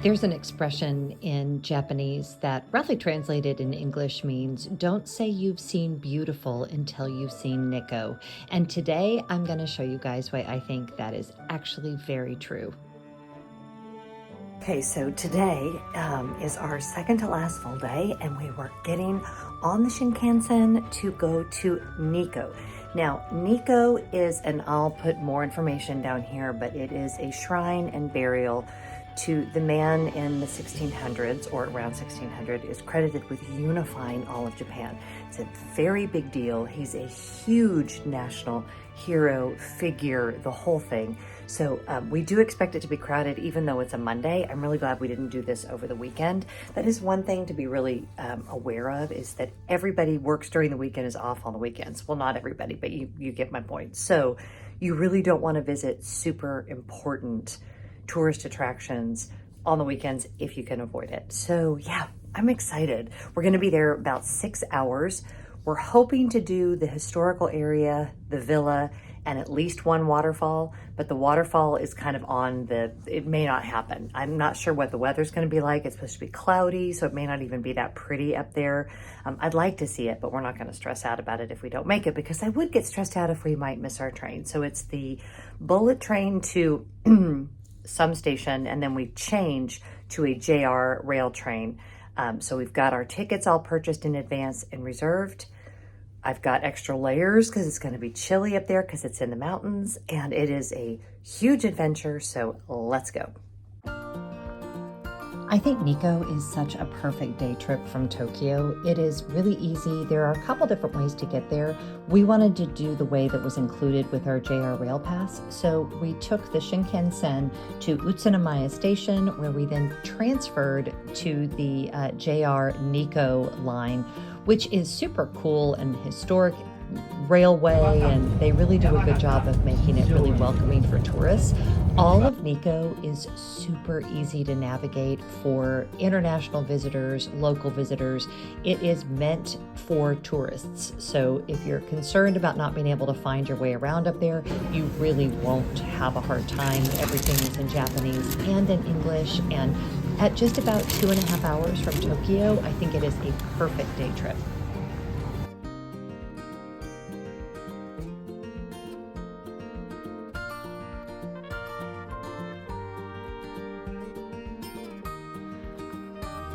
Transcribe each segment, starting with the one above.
There's an expression in Japanese that roughly translated in English means, don't say you've seen beautiful until you've seen Nikko. And today I'm going to show you guys why I think that is actually very true. Okay, so today is our second to last full day, and we were getting on the Shinkansen to go to Nikko. Now, Nikko is, and I'll put more information down here, but it is a shrine and burial to the man in the 1600s, or around 1600, is credited with unifying all of Japan. It's a very big deal. He's a huge national hero figure, the whole thing. So we do expect it to be crowded, even though it's a Monday. I'm really glad we didn't do this over the weekend. That is one thing to be really aware of, is that everybody works during the weekend, is off on the weekends. Well, not everybody, but you get my point. So you really don't want to visit super important tourist attractions on the weekends if you can avoid it. So yeah, I'm excited. We're going to be there about 6 hours. We're hoping to do the historical area, the villa, and at least one waterfall, but the waterfall is kind of on the, it may not happen. I'm not sure what the weather's going to be like. It's supposed to be cloudy, so it may not even be that pretty up there. I'd like to see it, but we're not going to stress out about it if we don't make it, because I would get stressed out if we might miss our train. So it's the bullet train to some station, and then we change to a JR rail train. So we've got our tickets all purchased in advance and reserved. I've got extra layers because it's going to be chilly up there because it's in the mountains, and it is a huge adventure, so let's go. I think Nikko is such a perfect day trip from Tokyo. It is really easy. There are a couple different ways to get there. We wanted to do the way that was included with our JR Rail Pass, so we took the Shinkansen to Utsunomiya Station, where we then transferred to the JR Nikko line, which is super cool and historic railway, and they really do a good job of making it really welcoming for tourists. All of Nikko is super easy to navigate for international visitors, local visitors. It is meant for tourists. So if you're concerned about not being able to find your way around up there, you really won't have a hard time. Everything is in Japanese and in English, and at just about 2.5 hours from Tokyo, I think it is a perfect day trip.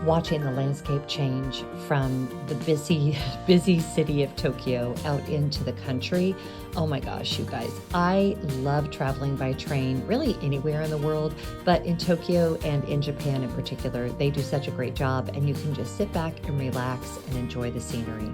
Watching the landscape change from the busy city of Tokyo out into the country. Oh my gosh, you guys, I love traveling by train really anywhere in the world, but in Tokyo and in Japan in particular, they do such a great job, and you can just sit back and relax and enjoy the scenery.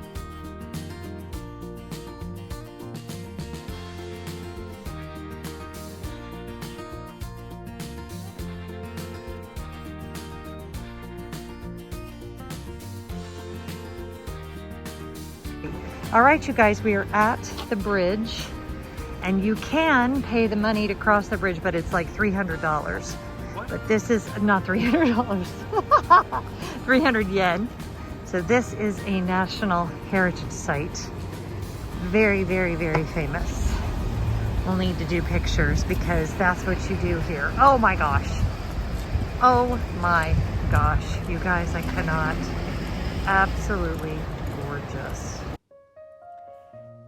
All right, you guys, we are at the bridge, and you can pay the money to cross the bridge, but it's like $300. But this is not $300, 300 yen. So this is a National Heritage Site. Very, very, very famous. We'll need to do pictures because that's what you do here. Oh my gosh. Oh my gosh. You guys, I cannot. Absolutely gorgeous.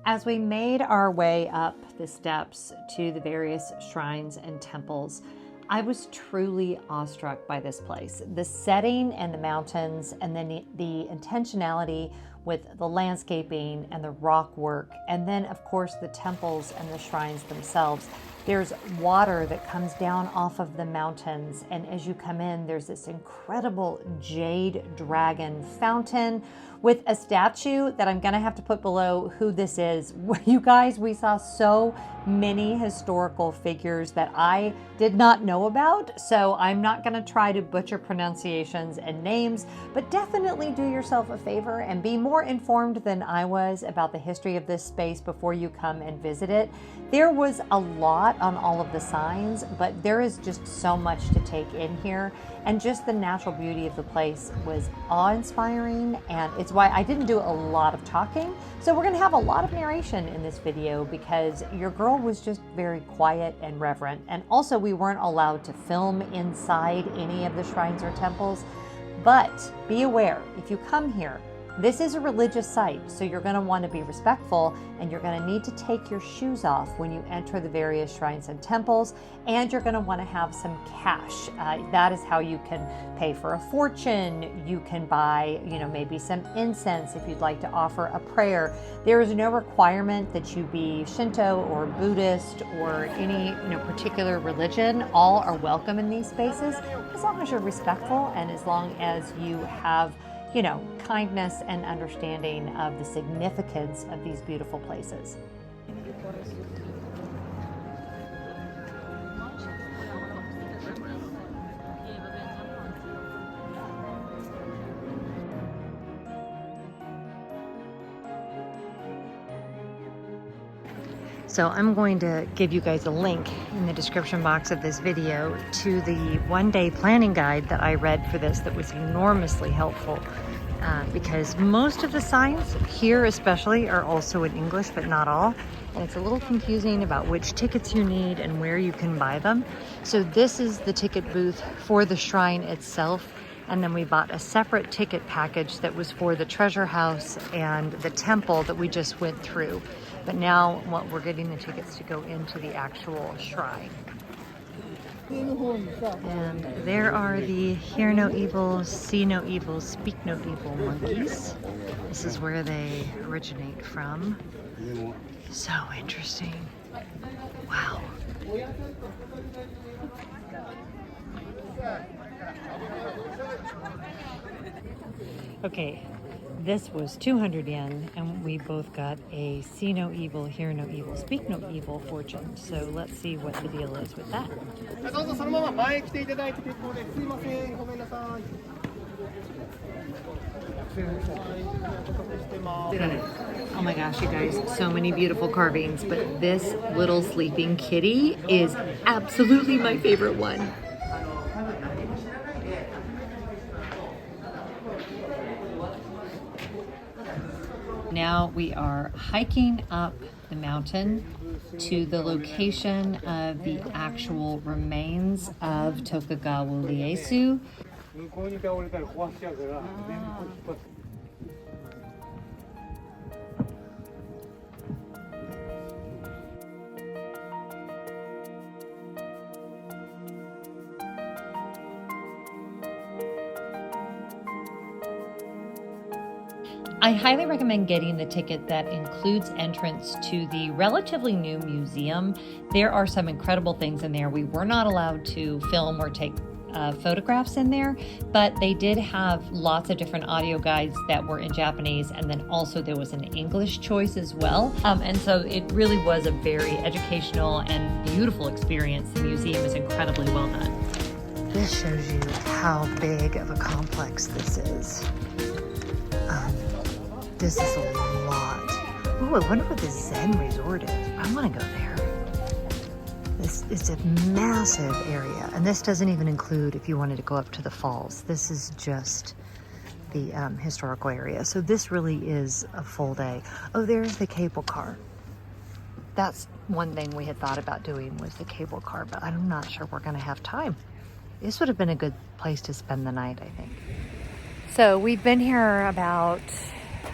As we made our way up the steps to the various shrines and temples, I was truly awestruck by this place. The setting and the mountains, and then the intentionality with the landscaping and the rock work, and then of course the temples and the shrines themselves. There's water that comes down off of the mountains, and as you come in, there's this incredible jade dragon fountain with a statue that I'm gonna have to put below who this is. You guys, we saw so many historical figures that I did not know about, so I'm not gonna try to butcher pronunciations and names, but definitely do yourself a favor and be more more informed than I was about the history of this space before you come and visit it. There was a lot on all of the signs, but there is just so much to take in here. And just the natural beauty of the place was awe-inspiring, and it's why I didn't do a lot of talking. So we're gonna have a lot of narration in this video because your girl was just very quiet and reverent. And also we weren't allowed to film inside any of the shrines or temples. But be aware, if you come here, this is a religious site, so you're going to want to be respectful, and you're going to need to take your shoes off when you enter the various shrines and temples, and you're going to want to have some cash. That is how you can pay for a fortune. You can buy, maybe some incense if you'd like to offer a prayer. There is no requirement that you be Shinto or Buddhist or any particular religion. All are welcome in these spaces as long as you're respectful and as long as you have kindness and understanding of the significance of these beautiful places. So I'm going to give you guys a link in the description box of this video to the one-day planning guide that I read for this that was enormously helpful because most of the signs here especially are also in English, but not all. And it's a little confusing about which tickets you need and where you can buy them. So this is the ticket booth for the shrine itself. And then we bought a separate ticket package that was for the treasure house and the temple that we just went through. But now we're getting the tickets to go into the actual shrine. And there are the hear no evil, see no evil, speak no evil monkeys. This is where they originate from. So interesting. Wow. Okay, this was 200 yen, and we both got a see no evil, hear no evil, speak no evil fortune. So let's see what the deal is with that. Oh my gosh, you guys, so many beautiful carvings, but this little sleeping kitty is absolutely my favorite one. Now we are hiking up the mountain to the location of the actual remains of Tokugawa Ieyasu. I highly recommend getting the ticket that includes entrance to the relatively new museum. There are some incredible things in there. We were not allowed to film or take photographs in there, but they did have lots of different audio guides that were in Japanese, and then also there was an English choice as well. And so it really was a very educational and beautiful experience. The museum is incredibly well done. This shows you how big of a complex this is. This is a lot. Ooh, I wonder what the Zen resort is. I want to go there. This is a massive area, and this doesn't even include if you wanted to go up to the falls. This is just the historical area. So this really is a full day. Oh, there's the cable car. That's one thing we had thought about doing was the cable car, but I'm not sure we're going to have time. This would have been a good place to spend the night, I think. So we've been here about,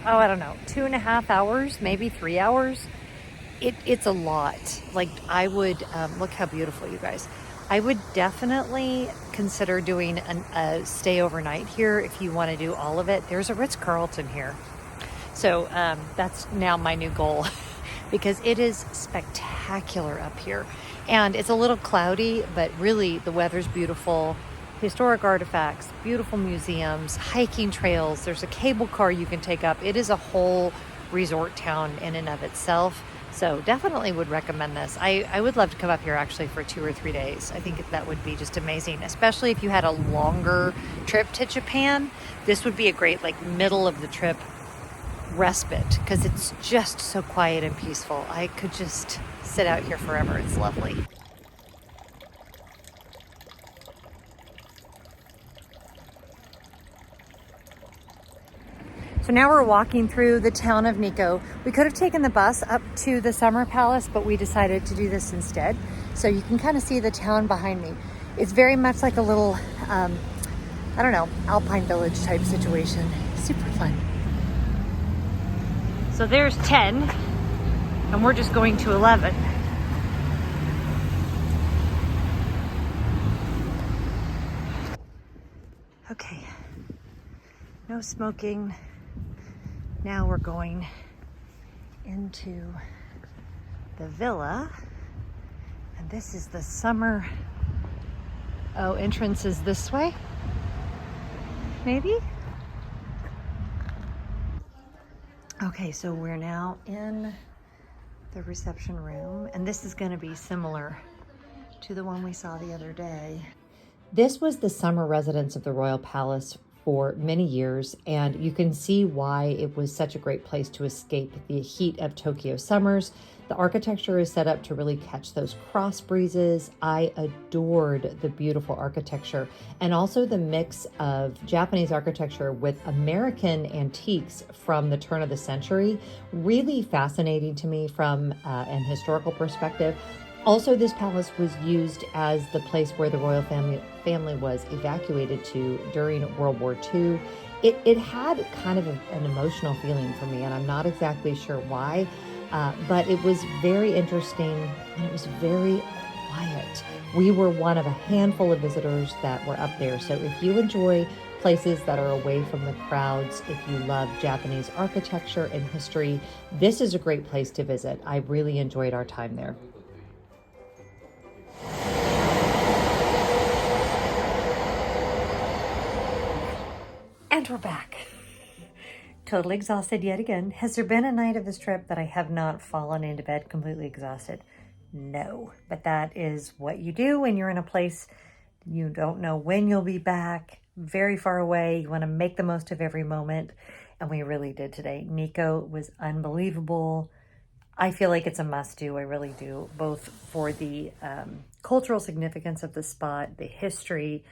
I don't know, 2.5 hours, maybe 3 hours. It's a lot. Like I would, look how beautiful, you guys. I would definitely consider doing a stay overnight here if you want to do all of it. There's a Ritz-Carlton here. So that's now my new goal because it is spectacular up here. And it's a little cloudy, but really the weather's beautiful. Historic artifacts, beautiful museums, hiking trails. There's a cable car you can take up. It is a whole resort town in and of itself. So definitely would recommend this. I would love to come up here actually for 2 or 3 days. I think that would be just amazing, especially if you had a longer trip to Japan. This would be a great like middle of the trip respite because it's just so quiet and peaceful. I could just sit out here forever. It's lovely. So now we're walking through the town of Nikko. We could have taken the bus up to the Summer Palace, but we decided to do this instead. So you can kind of see the town behind me. It's very much like a little, I don't know, Alpine Village type situation. Super fun. So there's 10, and we're just going to 11. Okay, no smoking. Now we're going into the villa, and this is the summer, entrance is this way, maybe? Okay, so we're now in the reception room, and this is going to be similar to the one we saw the other day. This was the summer residence of the Royal Palace for many years, and you can see why it was such a great place to escape the heat of Tokyo summers. The architecture is set up to really catch those cross breezes. I adored the beautiful architecture and also the mix of Japanese architecture with American antiques from the turn of the century. Really fascinating to me from an historical perspective. Also, this palace was used as the place where the royal family was evacuated to during World War II. It had kind of an emotional feeling for me, and I'm not exactly sure why, but it was very interesting and it was very quiet. We were one of a handful of visitors that were up there. So if you enjoy places that are away from the crowds, if you love Japanese architecture and history, this is a great place to visit. I really enjoyed our time there. And we're back. Totally exhausted yet again. Has there been a night of this trip that I have not fallen into bed completely exhausted? No, but that is what you do when you're in a place you don't know when you'll be back, very far away. You want to make the most of every moment, and we really did today. Nikkō was unbelievable. I feel like it's a must-do. I really do, both for the cultural significance of the spot, the history.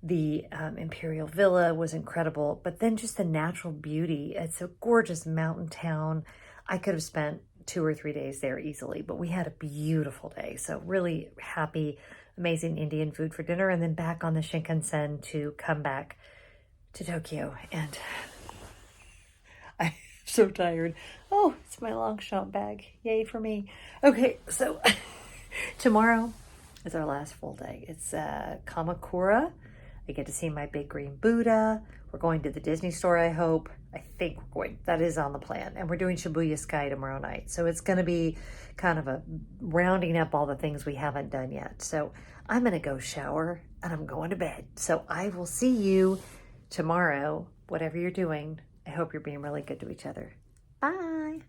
The Imperial Villa was incredible, but then just the natural beauty. It's a gorgeous mountain town. I could have spent 2 or 3 days there easily, but we had a beautiful day. So really happy, amazing Indian food for dinner, and then back on the Shinkansen to come back to Tokyo. And I'm so tired. Oh, it's my Longchamp bag. Yay for me. Okay, so tomorrow is our last full day. It's Kamakura. I get to see my big green Buddha. We're going to the Disney store, I hope. I think we're going. That is on the plan. And we're doing Shibuya Sky tomorrow night. So it's going to be kind of a rounding up all the things we haven't done yet. So I'm going to go shower and I'm going to bed. So I will see you tomorrow, whatever you're doing. I hope you're being really good to each other. Bye.